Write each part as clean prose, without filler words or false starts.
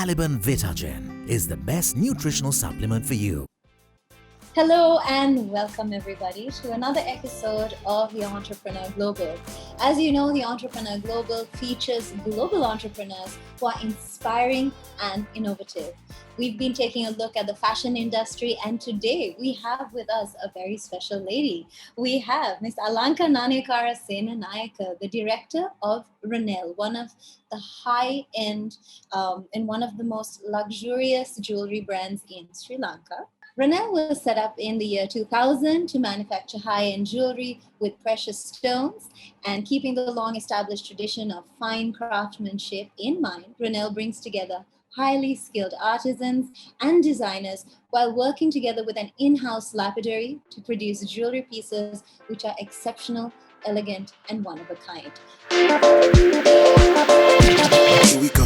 Caliban Vitagen is the best nutritional supplement for you. Hello and welcome everybody to another episode of the Entrepreneur Global. As you know, the Entrepreneur Global features global entrepreneurs who are inspiring and innovative. We've been taking a look at the fashion industry, and today we have with us a very special lady. We have Miss Alanka Nanayakkara-Senanayake, the director of Renelle, one of the high-end and one of the most luxurious jewelry brands in Sri Lanka. Renelle was set up in the year 2000 to manufacture high-end jewelry with precious stones, and keeping the long-established tradition of fine craftsmanship in mind, Renelle brings together highly skilled artisans and designers while working together with an in-house lapidary to produce jewelry pieces which are exceptional, elegant, and one of a kind. Here we go.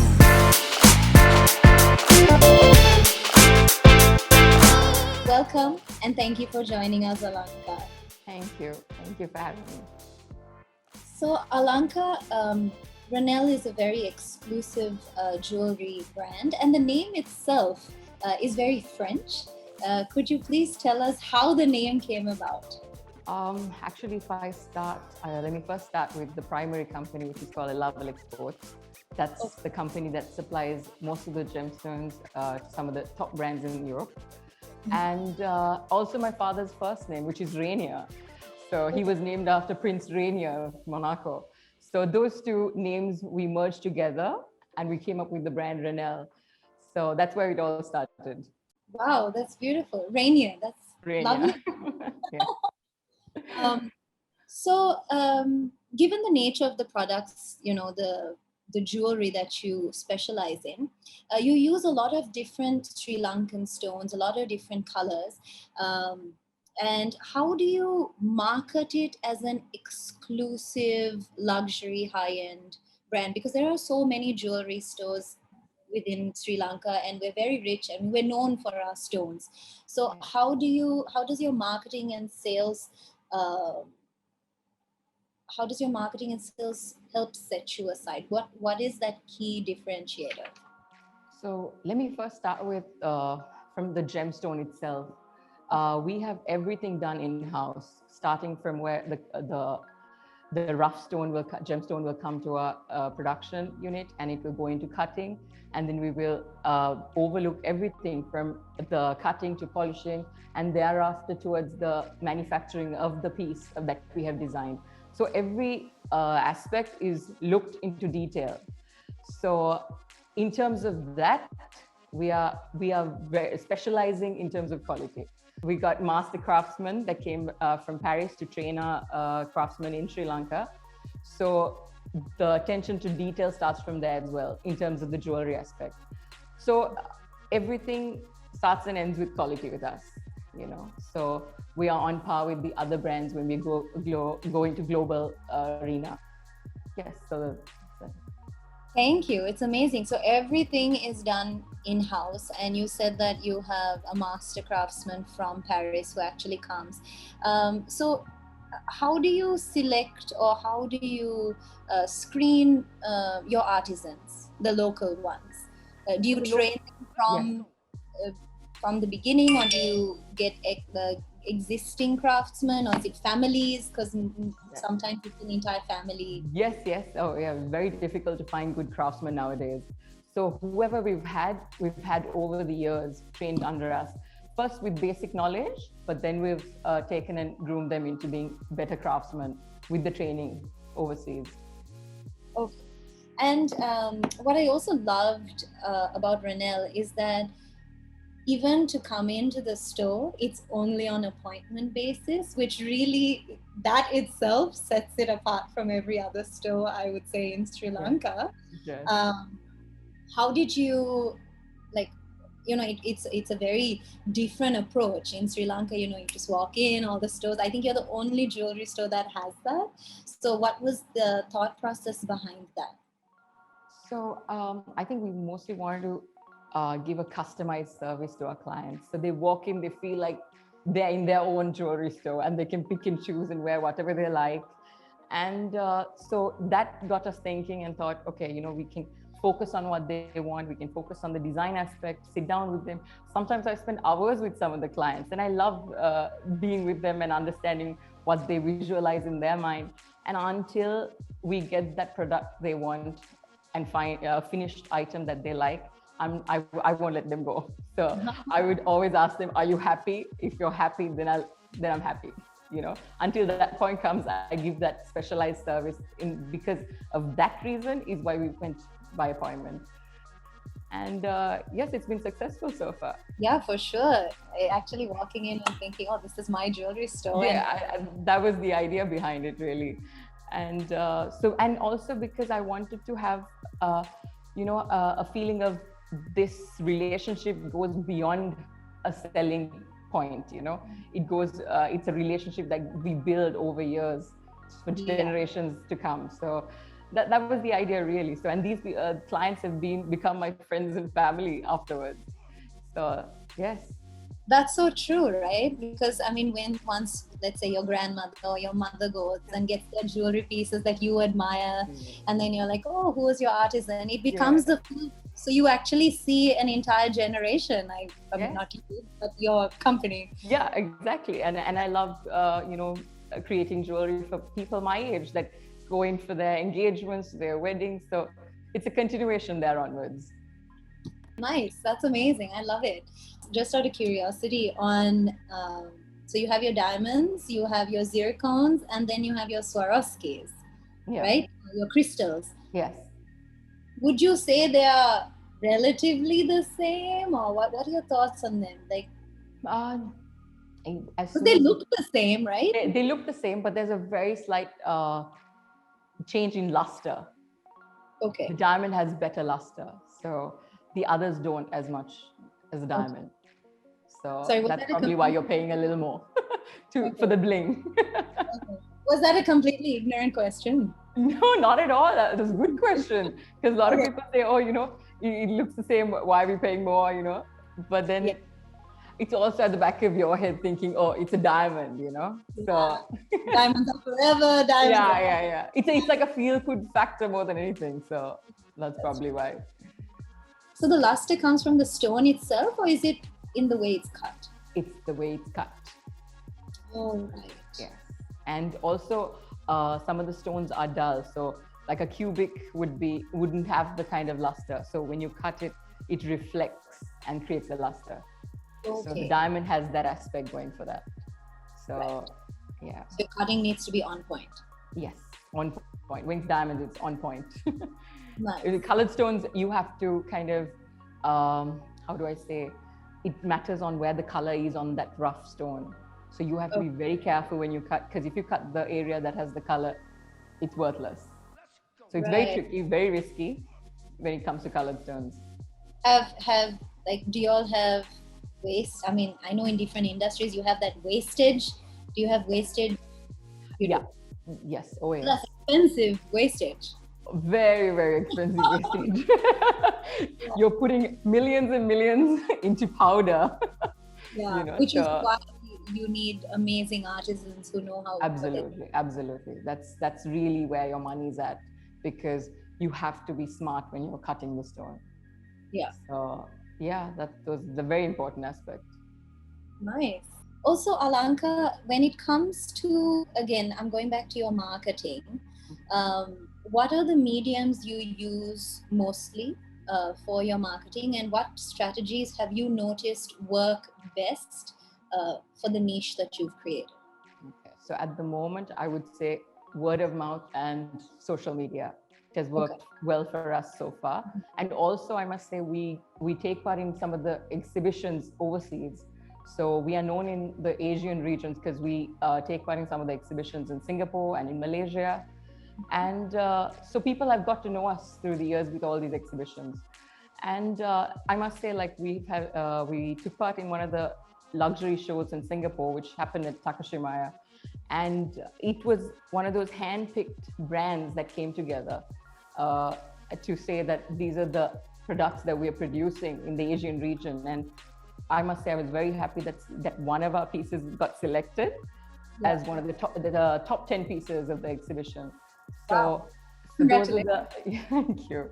Welcome and thank you for joining us, Alanka. Thank you. Thank you for having me. So, Alanka, Renelle is a very exclusive jewelry brand, and the name itself is very French. Could you please tell us how the name came about? Actually, if I start, let me first start with the primary company, which is called Ellawala Exports. That's the company that supplies most of the gemstones to some of the top brands in Europe. And also my father's first name, which is Rene. So he was named after Prince Rene of Monaco. So those two names we merged together and we came up with the brand Renelle. So that's where it all started. Wow, that's beautiful. Rene, that's Rene. lovely. Yeah. Given the nature of the products, the jewelry that you specialize in, you use a lot of different Sri Lankan stones, a lot of different colors. And how do you market it as an exclusive luxury high-end brand? Because there are so many jewelry stores within Sri Lanka, and we're very rich and we're known for our stones. So how does your marketing and sales help set you aside? What is that key differentiator? So let me first start with from the gemstone itself. We have everything done in-house, starting from where the rough gemstone will come to our production unit, and it will go into cutting, and then we will overlook everything from the cutting to polishing, and thereafter towards the manufacturing of the piece that we have designed. So every aspect is looked into detail. So in terms of that, we are very specializing in terms of quality. We got master craftsmen that came from Paris to train our craftsmen in Sri Lanka. So the attention to detail starts from there as well in terms of the jewelry aspect. So everything starts and ends with quality with us, So we are on par with the other brands when we go into global arena. Yes, so Thank you. It's amazing. So everything is done in-house, and you said that you have a master craftsman from Paris who actually comes. So how do you select, or how do you screen your artisans, the local ones? Do you train them from the beginning, or do you get existing craftsmen, or is it families? Because sometimes it's an entire family. Yes. Oh yeah, very difficult to find good craftsmen nowadays. So whoever we've had over the years trained under us, first with basic knowledge, but then we've taken and groomed them into being better craftsmen with the training overseas. Okay. And what I also loved about Renelle is that even to come into the store, it's only on appointment basis, which really, that itself sets it apart from every other store, I would say, in Sri Lanka. Yes. How did you, it's a very different approach in Sri Lanka. You just walk in all the stores. I think you're the only jewelry store that has that. So what was the thought process behind that? So I think we mostly wanted to give a customized service to our clients. So they walk in, they feel like they're in their own jewelry store, and they can pick and choose and wear whatever they like. And so that got us thinking and thought, okay, we can focus on what they want. We can focus on the design aspect, sit down with them. Sometimes I spend hours with some of the clients, and I love being with them and understanding what they visualize in their mind. And until we get that product they want and find a finished item that they like, I won't let them go. So I would always ask them, are you happy? If you're happy, then I'm happy. You know, until that point comes, I give that specialized service because of that reason is why we went by appointment. And yes, it's been successful so far. Yeah, for sure. Actually walking in and thinking, oh, this is my jewelry store. Yeah, that was the idea behind it, really. And and also because I wanted to have, a feeling of this relationship goes beyond a selling point. It goes, it's a relationship that we build over years for generations to come. So that was the idea, really. So, and these clients have become my friends and family afterwards. So yes. That's so true, right? Because I mean, once, let's say, your grandmother or your mother goes and gets their jewelry pieces that you admire, and then you're like, oh, who is your artisan? It becomes so you actually see an entire generation. I mean, not you, but your company. Yeah, exactly. And I love, creating jewelry for people my age that go in for their engagements, their weddings. So it's a continuation there onwards. Nice. That's amazing. I love it. Just out of curiosity so you have your diamonds, you have your zircons, and then you have your Swarovskis, right? Your crystals. Yes. Would you say they are relatively the same, or what are your thoughts on them? Like, they look the same, right? They look the same, but there's a very slight change in luster. Okay. The diamond has better luster, so the others don't as much as the diamond. Okay. So that's probably why you're paying a little more for the bling. Okay. Was that a completely ignorant question? No, not at all. That was a good question. Because a lot of people say, oh, it looks the same. Why are we paying more, But then it's also at the back of your head thinking, oh, it's a diamond, So diamonds are forever. Diamonds yeah. It's like a feel-good factor more than anything. So that's probably why. So the luster comes from the stone itself, or is it in the way it's cut? It's the way it's cut. Oh, right. Yes. And also, some of the stones are dull. So like a cubic wouldn't have the kind of luster. So when you cut it, it reflects and creates the luster. Okay. So the diamond has that aspect going for that. So, yeah. So cutting needs to be on point. Yes, on point. When it's diamonds, it's on point. Nice. With colored stones, you have to kind of, how do I say, it matters on where the color is on that rough stone. So you have to be very careful when you cut, because if you cut the area that has the color, it's worthless. So it's very tricky, very risky when it comes to colored stones. Do you all have waste? I mean, I know in different industries you have that wastage. Do you have wastage? Yeah. Yes. Oh, yes. That's expensive wastage. Very, very expensive wastage. You're putting millions and millions into powder. Yeah, which is why you need amazing artisans who know how. Absolutely. That's really where your money's at, because you have to be smart when you're cutting the stone. Yeah. So yeah, that was the very important aspect. Nice. Also, Alanka, when it comes to, again, I'm going back to your marketing. What are the mediums you use mostly for your marketing, and what strategies have you noticed work best for the niche that you've created? Okay. So at the moment, I would say word of mouth and social media. It has worked well for us so far. And also, I must say, we take part in some of the exhibitions overseas. So we are known in the Asian regions because we take part in some of the exhibitions in Singapore and in Malaysia. And so people have got to know us through the years with all these exhibitions. And I must say, like, we took part in one of the luxury shows in Singapore, which happened at Takashimaya. And it was one of those hand-picked brands that came together to say that these are the products that we are producing in the Asian region. And I must say, I was very happy that one of our pieces got selected as one of the top 10 pieces of the exhibition. So So those are Congratulations. thank you.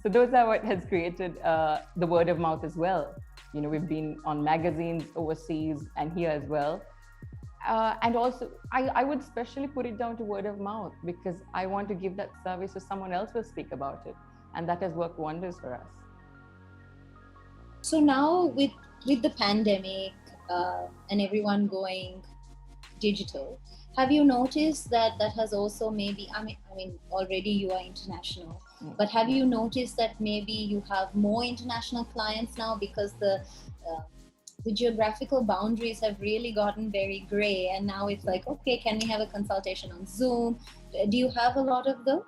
So those are what has created the word of mouth as well. We've been on magazines overseas and here as well. And also, I would especially put it down to word of mouth because I want to give that service so someone else will speak about it. And that has worked wonders for us. So now with the pandemic and everyone going digital, have you noticed that that has also maybe, I mean already you are international, but have you noticed that maybe you have more international clients now because the geographical boundaries have really gotten very gray, and now it's like, okay, can we have a consultation on Zoom? Do you have a lot of those?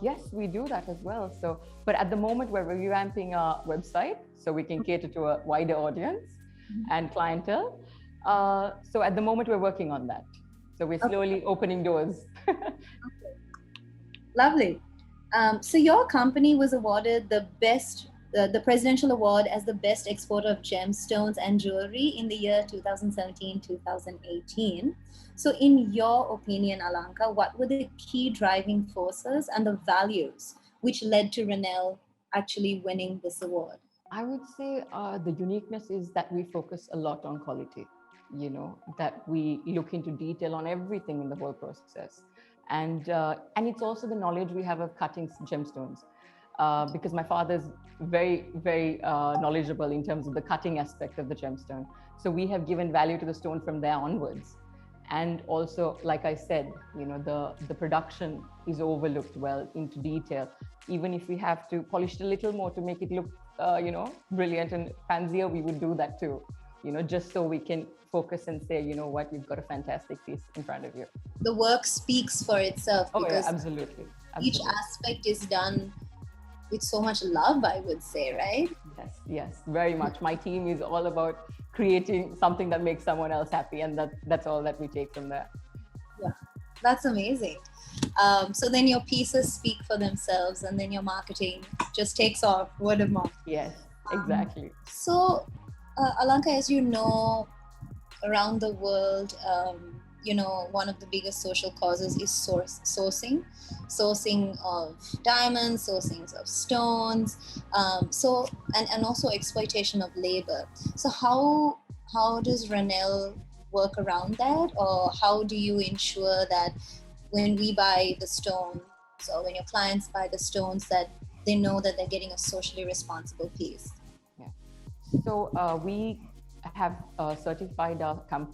Yes, we do that as well. So, but at the moment we're revamping our website so we can cater to a wider audience and clientele. So at the moment we're working on that. So we're slowly opening doors. Lovely. So your company was awarded the Presidential Award as the best exporter of gemstones and jewelry in the year 2017-2018. So in your opinion, Alanka, what were the key driving forces and the values which led to Renelle actually winning this award? I would say the uniqueness is that we focus a lot on quality, that we look into detail on everything in the whole process. And it's also the knowledge we have of cutting gemstones. Because my father's very, very knowledgeable in terms of the cutting aspect of the gemstone. So we have given value to the stone from there onwards. And also, like I said, the production is overlooked well into detail. Even if we have to polish it a little more to make it look, brilliant and fancier, we would do that too, just so we can focus and say, what, you've got a fantastic piece in front of you. The work speaks for itself because absolutely. Each aspect is done with so much love, I would say, right? Yes, very much. My team is all about creating something that makes someone else happy, and that's all that we take from there. Yeah, that's amazing. So then your pieces speak for themselves, and then your marketing just takes off, word of mouth. Yes, exactly. So, Alanka, as you know, around the world, one of the biggest social causes is sourcing of diamonds, sourcing of stones, and also exploitation of labor. So how does Renelle work around that, or how do you ensure that when we buy the stone, so when your clients buy the stones, that they know that they're getting a socially responsible piece? Yeah. So we have certified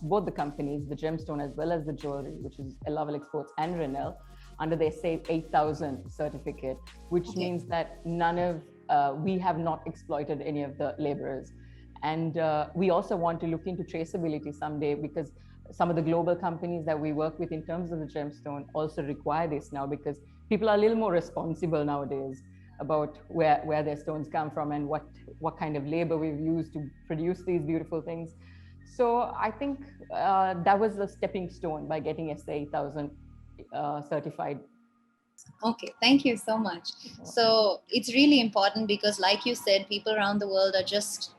both the companies, the gemstone as well as the jewelry, which is Ellawala Exports and Renelle, under their SAFE 8000 certificate, which means that we have not exploited any of the laborers. And we also want to look into traceability someday, because some of the global companies that we work with in terms of the gemstone also require this now, because people are a little more responsible nowadays about where their stones come from and what kind of labor we've used to produce these beautiful things. So I think that was the stepping stone by getting SA 8000 certified. Okay, thank you so much. So it's really important because, like you said, people around the world are just,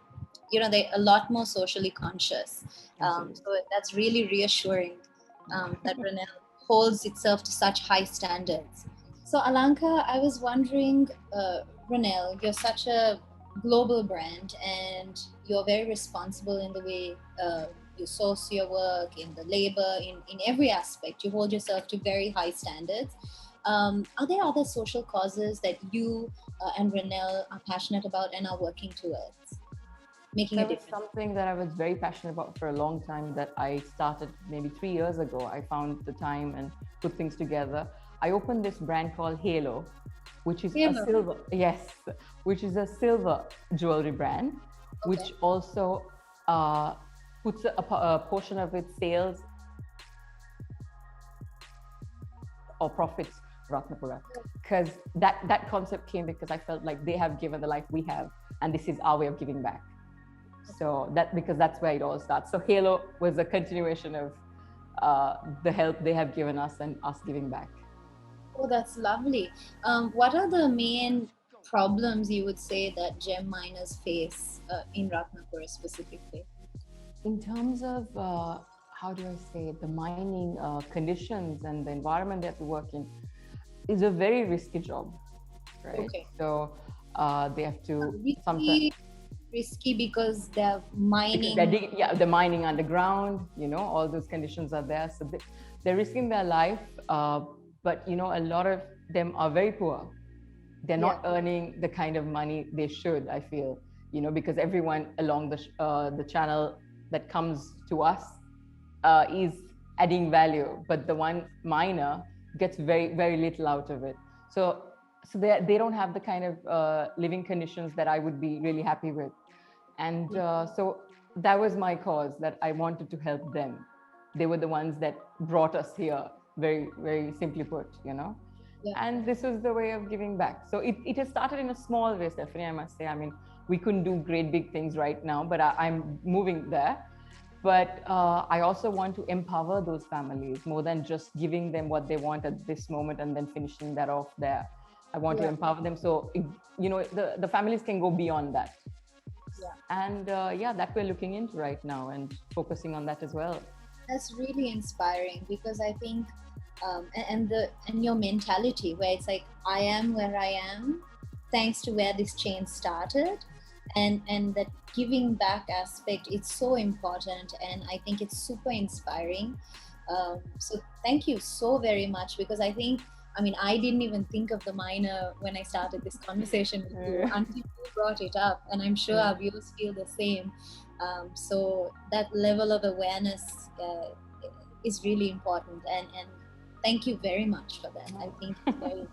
they're a lot more socially conscious. So that's really reassuring that Renelle holds itself to such high standards. So Alanka, I was wondering, Renelle, you're such a global brand and you're very responsible in the way you source your work, in the labor, in every aspect. You hold yourself to very high standards. Are there other social causes that you and Renelle are passionate about and are working towards making a difference? That was something that I was very passionate about for a long time, that I started maybe 3 years ago. I found the time and put things together. I opened this brand called Halo, which is a silver jewelry brand, which also puts a portion of its sales or profits Ratnapura, because that concept came because I felt like they have given the life we have, and this is our way of giving back. So because that's where it all starts. So Halo was a continuation of the help they have given us and us giving back. Oh, that's lovely. What are the main problems you would say that gem miners face in Ratnapura specifically? In terms of, how do I say it, the mining conditions and the environment that we work in, is a very risky job, right? Okay. So they have to sometimes. Risky because they're mining. They're mining underground. All those conditions are there, so they're risking their life. But a lot of them are very poor. They're not earning the kind of money they should, I feel. Because everyone along the channel that comes to us is adding value, but the one miner gets very, very little out of it. So they don't have the kind of living conditions that I would be really happy with. And so that was my cause, that I wanted to help them. They were the ones that brought us here, very, very simply put, Yeah. And this was the way of giving back. So it has started in a small way, Stephanie, I must say. I mean, we couldn't do great big things right now, but I'm moving there. But I also want to empower those families more than just giving them what they want at this moment and then finishing that off there. I want to empower them so, the families can go beyond that. And that we're looking into right now and focusing on that as well. That's really inspiring, because I think and your mentality, where it's like, I am where I am thanks to where this chain started, and that giving back aspect, it's so important, and I think it's super inspiring. So thank you so very much, because I didn't even think of the miner when I started this conversation with you until you brought it up, and I'm sure our viewers feel the same. So that level of awareness is really important, and thank you very much for that. I think it's very.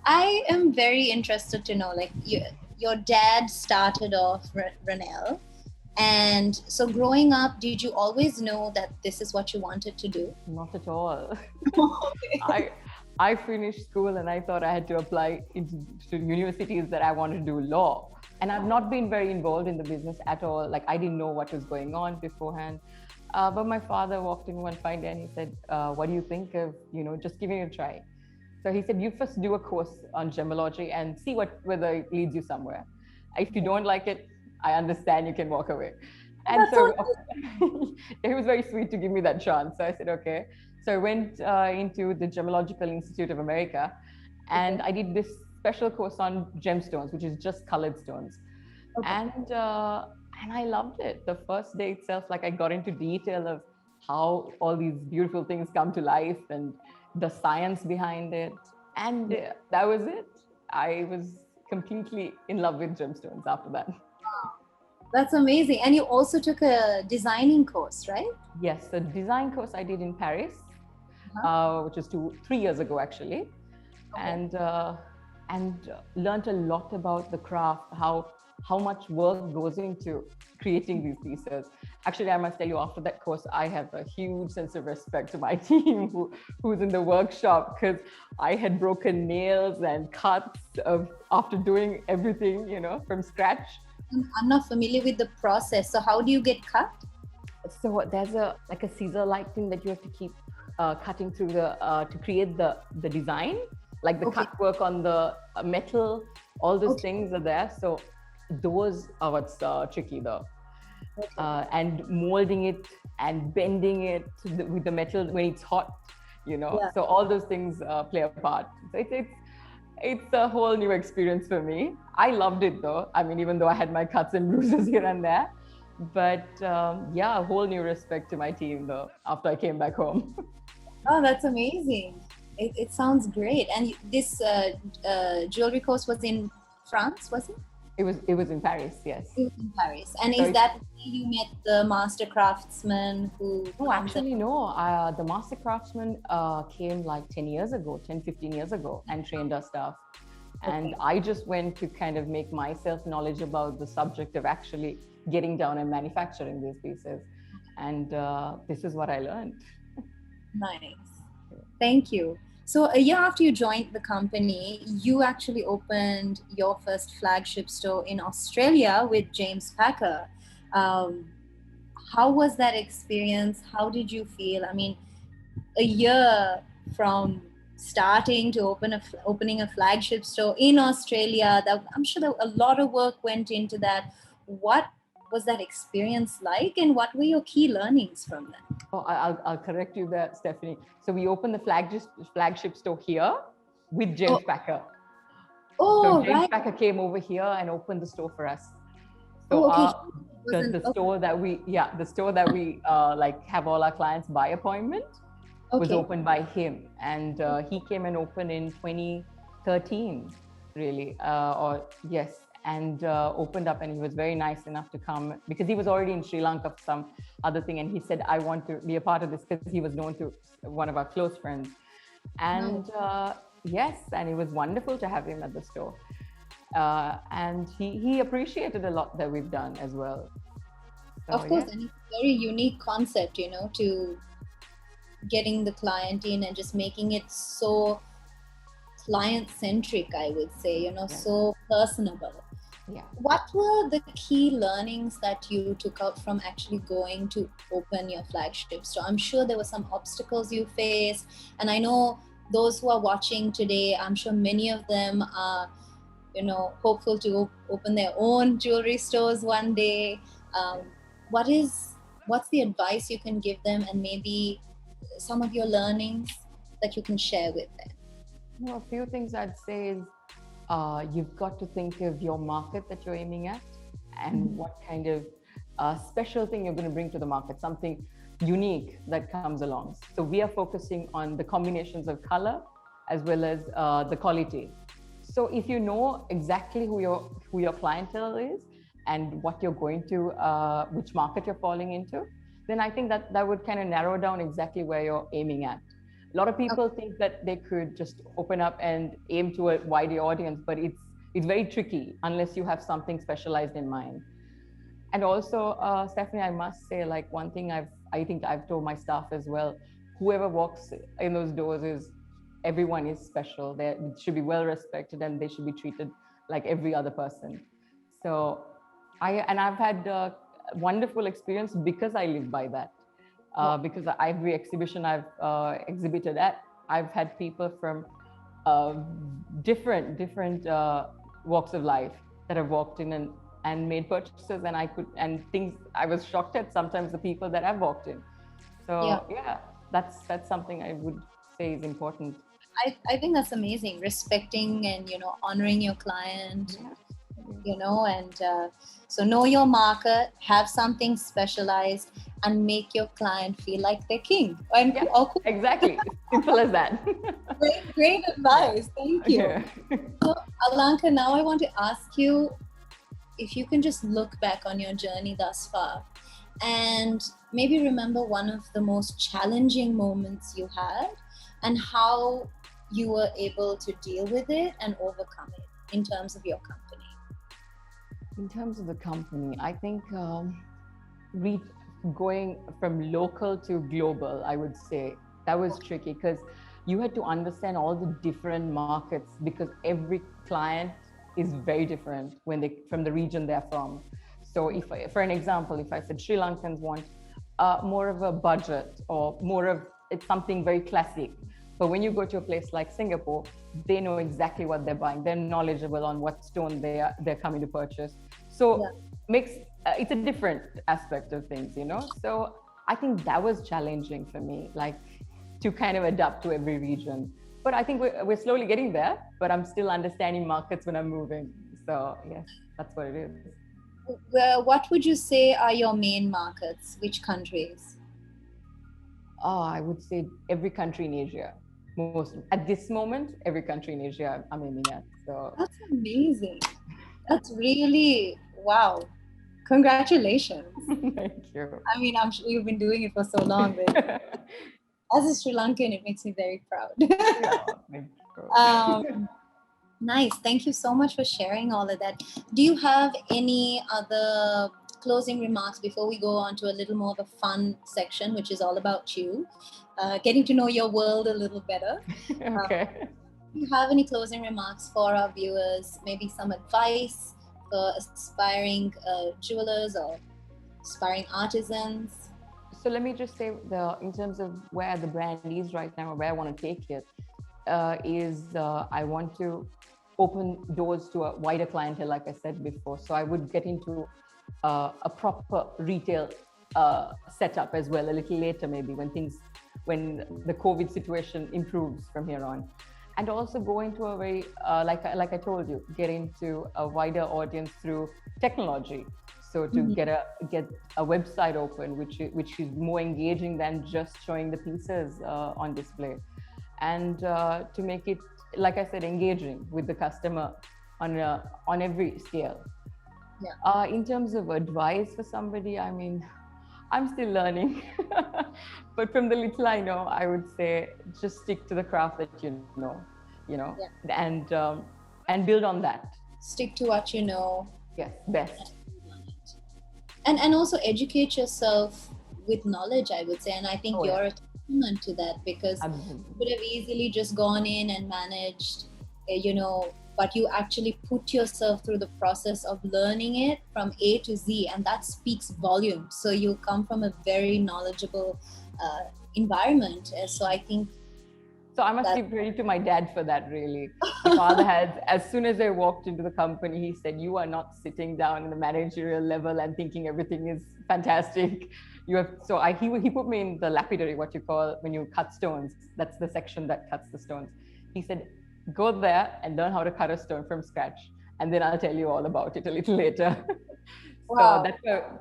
I am very interested to know, like, your dad started off Renelle, and so growing up, did you always know that this is what you wanted to do? Not at all. Okay. I finished school and I thought I had to apply to universities that I wanted to do law. And I've not been very involved in the business at all. Like, I didn't know what was going on beforehand. But my father walked in one fine day and he said, what do you think of, just giving it a try? So he said, you first do a course on gemology and see whether it leads you somewhere. If you don't like it, I understand, you can walk away. And so it was very sweet to give me that chance. So I said, okay. So I went into the Gemological Institute of America, and I did this special course on gemstones, which is just colored stones. Okay. And I loved it. The first day itself, like, I got into detail of how all these beautiful things come to life and the science behind it. And that was it. I was completely in love with gemstones after that. That's amazing. And you also took a designing course, right? Yes, the design course I did in Paris, which is 3 years ago, actually. Okay. And learned a lot about the craft, how much work goes into creating these pieces. Actually, I must tell you, after that course, I have a huge sense of respect to my team who's in the workshop, because I had broken nails and cuts after doing everything, from scratch. I'm not familiar with the process. So how do you get cut? So there's a Caesar-like thing that you have to keep cutting through to create the design, like the cut work on the metal, all those things are there. So those are what's tricky though. And molding it and bending it with the metal when it's hot, so all those things play a part. So it's a whole new experience for me. I loved it though. I mean, even though I had my cuts and bruises here and there, but a whole new respect to my team though after I came back home. Oh, that's amazing. It sounds great. And this jewelry course was in France, was it? It was in Paris, yes. It was in Paris. And is that where you met the master craftsman who... No, actually, no. The master craftsman came like 10 years ago, 10, 15 years ago, and trained our staff. And I just went to kind of make myself knowledgeable about the subject of actually getting down and manufacturing these pieces. And this is what I learned. Nice. Thank you. So a year after you joined the company, you actually opened your first flagship store in Australia with James Packer. How was that experience? How did you feel? I mean, a year from starting to opening a flagship store in Australia, I'm sure that a lot of work went into that. What was that experience like, and what were your key learnings from that? Oh, I'll correct you there, Stephanie. So we opened the flagship store here with James Packer. So Oh, James right. Packer came over here and opened the store for us. So Oh, okay. the store that we like have all our clients by appointment was Okay. opened by him, and he came and opened in 2013, really, or yes, and opened up, and he was very nice enough to come because he was already in Sri Lanka for some other thing, and he said, I want to be a part of this because he was known to one of our close friends, and yes, and it was wonderful to have him at the store, and he appreciated a lot that we've done as well. So, Of course, yeah. and it's a very unique concept, to getting the client in and just making it so client-centric, I would say, so personable. Yeah. What were the key learnings that you took out from actually going to open your flagship store? I'm sure there were some obstacles you faced, and I know those who are watching today, I'm sure many of them are, hopeful to open their own jewelry stores one day. What's the advice you can give them, and maybe some of your learnings that you can share with them? Well, a few things I'd say is you've got to think of your market that you're aiming at and what kind of special thing you're going to bring to the market, something unique that comes along. So we are focusing on the combinations of color as well as the quality. So if you know exactly who your clientele is and what you're going to, which market you're falling into, then I think that would kind of narrow down exactly where you're aiming at. A lot of people think that they could just open up and aim to a wider audience, but it's very tricky unless you have something specialized in mind. And also, Stephanie, I must say, like, one thing I think I've told my staff as well, whoever walks in those doors everyone is special. They should be well respected and they should be treated like every other person. So I've had a wonderful experience because I live by that. Because every exhibition I've exhibited at, I've had people from different walks of life that have walked in and made purchases, and things I was shocked at sometimes the people that I've walked in. So yeah, that's something I would say is important. I think that's amazing, respecting and honoring your client. And so know your market, have something specialized, and make your client feel like they're king. And exactly, simple as that. Great advice. Thank you. Yeah. So, Alanka, now I want to ask you if you can just look back on your journey thus far and maybe remember one of the most challenging moments you had and how you were able to deal with it and overcome it in terms of your company. In terms of the company, I think going from local to global, I would say that was tricky because you had to understand all the different markets because every client is very different from the region they're from. So for an example, if I said Sri Lankans want more of a budget or it's something very classic. But when you go to a place like Singapore, they know exactly what they're buying. They're knowledgeable on what stone they're coming to purchase. So it's a different aspect of things, So I think that was challenging for me, like to kind of adapt to every region. But I think we're slowly getting there, but I'm still understanding markets when I'm moving. So yes, that's what it is. Well, what would you say are your main markets? Which countries? I would say every country in Asia. At this moment, every country in Asia I'm aiming at. So that's amazing. That's really wow. Congratulations. Thank you. I mean, I'm sure you've been doing it for so long, but as a Sri Lankan, it makes me very proud. Thank you. Nice. Thank you so much for sharing all of that. Do you have any other closing remarks before we go on to a little more of a fun section, which is all about you, getting to know your world a little better? Okay. Do you have any closing remarks for our viewers? Maybe some advice for aspiring jewelers or aspiring artisans? So let me just say, in terms of where the brand is right now, or where I want to take it, I want to open doors to a wider clientele, like I said before. So I would get into a proper retail setup as well a little later, maybe when the COVID situation improves from here on. And also go into a very, like I told you, get into a wider audience through technology. So to get a website open, which is more engaging than just showing the pieces on display, and to make it, like I said, engaging with the customer on every scale. Yeah. In terms of advice for somebody, I mean, I'm still learning, but from the little I know, I would say just stick to the craft that you know, and build on that. Stick to what you know. Yes, best. And also educate yourself with knowledge, I would say. And I think you're a testament to that, because Absolutely. you could have easily just gone in and managed, but you actually put yourself through the process of learning it from A to Z, and that speaks volumes. So you come from a very knowledgeable environment. So I think. So I must give credit to my dad for that, really. My father had, as soon as I walked into the company, he said, "You are not sitting down in the managerial level and thinking everything is fantastic. You have." So he put me in the lapidary, what you call when you cut stones. That's the section that cuts the stones. He said, "Go there and learn how to cut a stone from scratch, and then I'll tell you all about it a little later." Wow.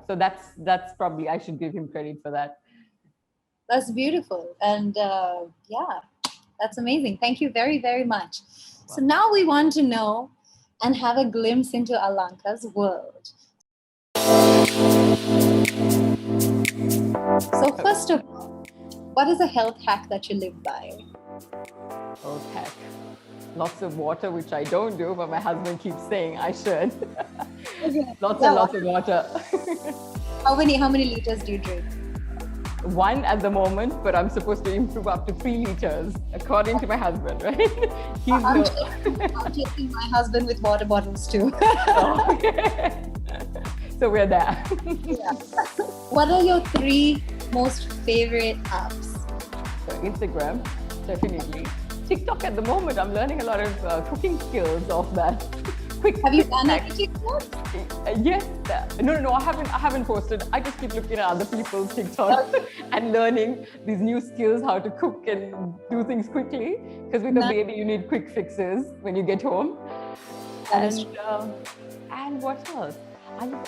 So that's probably, I should give him credit for that. That's beautiful. And that's amazing. Thank you very, very much. Wow. So now we want to know and have a glimpse into Alanka's world. So first of all, what is a health hack that you live by? Health hack. Lots of water, which I don't do, but my husband keeps saying I should. Okay. Lots of water. How many liters do you drink? 1 at the moment, but I'm supposed to improve up to 3 liters, according to my husband, right? I'm taking my husband with water bottles too. So we're there. Yeah. What are your 3 most favorite apps? So Instagram, definitely. TikTok at the moment, I'm learning a lot of cooking skills off that. Have you done any TikTok? Yes. No, I haven't posted. I just keep looking at other people's TikTok and learning these new skills, how to cook and do things quickly. Because with a baby, you need quick fixes when you get home. And what else?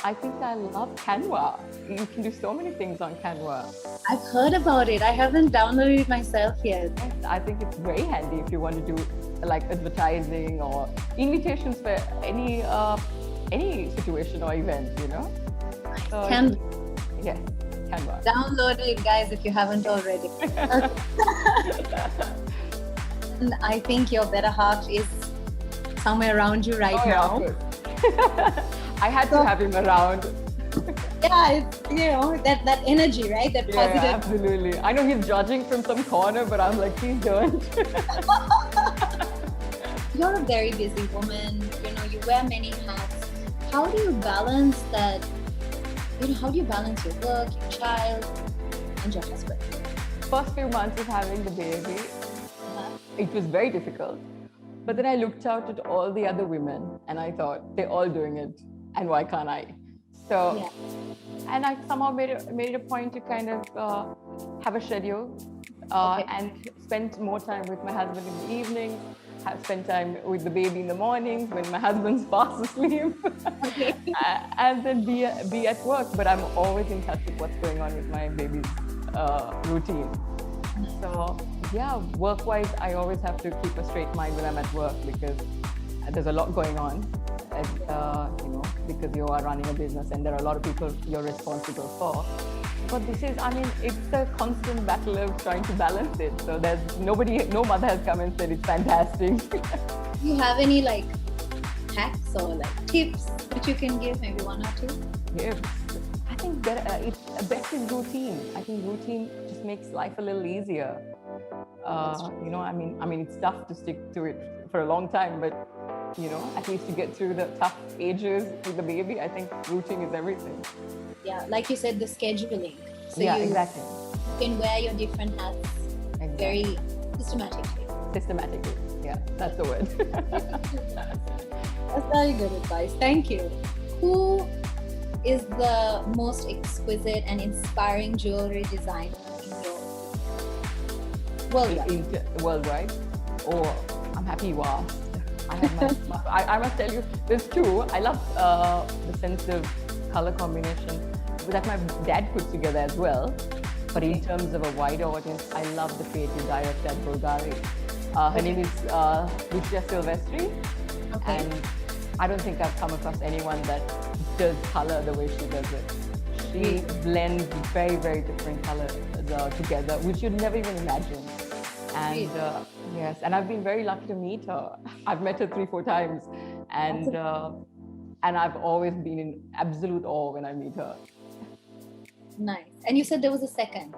I think I love Canva. You can do so many things on Canva. I've heard about it. I haven't downloaded it myself yet. I think it's very handy if you want to do like advertising or invitations for any situation or event, So, yes, Canva. Download it, guys, if you haven't already. And I think your better half is somewhere around you right now. I had to have him around. Yeah, it's, that energy, right? That positive. Yeah, absolutely. I know he's judging from some corner, but I'm like, please don't. You're a very busy woman. You wear many hats. How do you balance that? How do you balance your work, your child, and your husband? First few months of having the baby, it was very difficult. But then I looked out at all the other women and I thought, they're all doing it. And why can't I? So, and I somehow made it a point to kind of have a schedule and spend more time with my husband in the evenings, spend time with the baby in the mornings when my husband's fast asleep, and then be at work. But I'm always in touch with what's going on with my baby's routine. So yeah, work-wise, I always have to keep a straight mind when I'm at work because there's a lot going on. And, because you are running a business and there are a lot of people you're responsible for. But it's a constant battle of trying to balance it. So no mother has come and said it's fantastic. Do you have any hacks or tips that you can give, maybe 1 or 2? Yes. I think best is routine. I think routine just makes life a little easier. It's tough to stick to it for a long time, but at least to get through the tough ages with the baby, I think routine is everything. Yeah, like you said, the scheduling. So exactly. You can wear your different hats very systematically. Systematically, yeah, that's the word. That's very good advice. Thank you. Who is the most exquisite and inspiring jewelry designer in your worldwide? Worldwide? Oh, I'm happy you asked. I have I must tell you, there's two. I love the sense of color combination that my dad puts together as well. But in terms of a wider audience, I love the creative director at Bulgari. Her name is Lucia Silvestri, and I don't think I've come across anyone that does color the way she does it. She blends very, very different colors together, which you'd never even imagine. And yes, and I've been very lucky to meet her. I've met her 3-4 times, and I've always been in absolute awe when I meet her. Nice. And you said there was a second.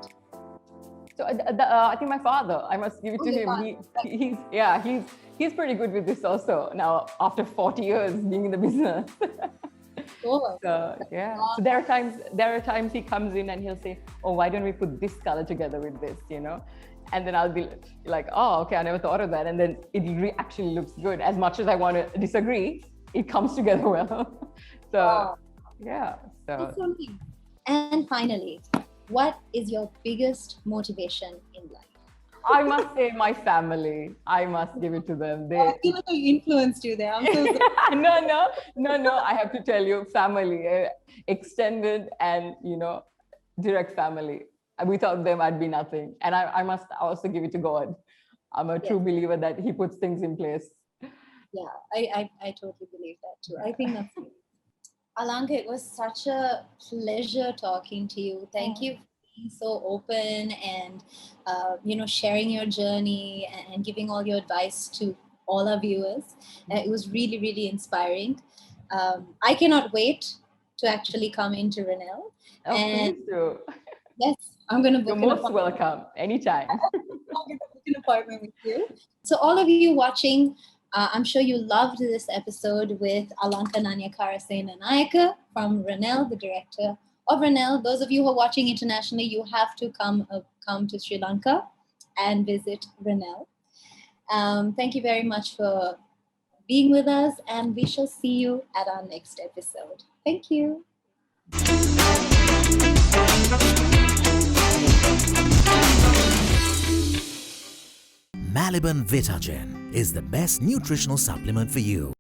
So I think my father, I must give it to him. He's pretty good with this also now after 40 years being in the business. Cool. So yeah. So there are times he comes in and he'll say, "Oh, why don't we put this color together with this?" You know, and then I'll be like, "Oh, okay, I never thought of that." And then it actually looks good. As much as I want to disagree, it comes together well. So yeah. So. And finally, what is your biggest motivation in life? I must say my family. I must give it to them. I feel like I influenced you there. I'm so sorry. No. I have to tell you, family, extended and direct family. Without them, I'd be nothing. And I must also give it to God. I'm a true believer that He puts things in place. Yeah, I totally believe that too. I think that's it. Alanka, it was such a pleasure talking to you. Thank you for being so open and sharing your journey and giving all your advice to all our viewers. It was really, really inspiring. I cannot wait to actually come into Renelle. Oh, please do. Yes, I'm going to book You're most welcome anytime. I'm going to book an appointment with you. So all of you watching, I'm sure you loved this episode with Alanka Nanayakkara-Senanayake from Renelle, the director of Renelle. Those of you who are watching internationally, you have to come to Sri Lanka and visit Renelle. Thank you very much for being with us, and we shall see you at our next episode. Thank you. Maliban Vitagen is the best nutritional supplement for you.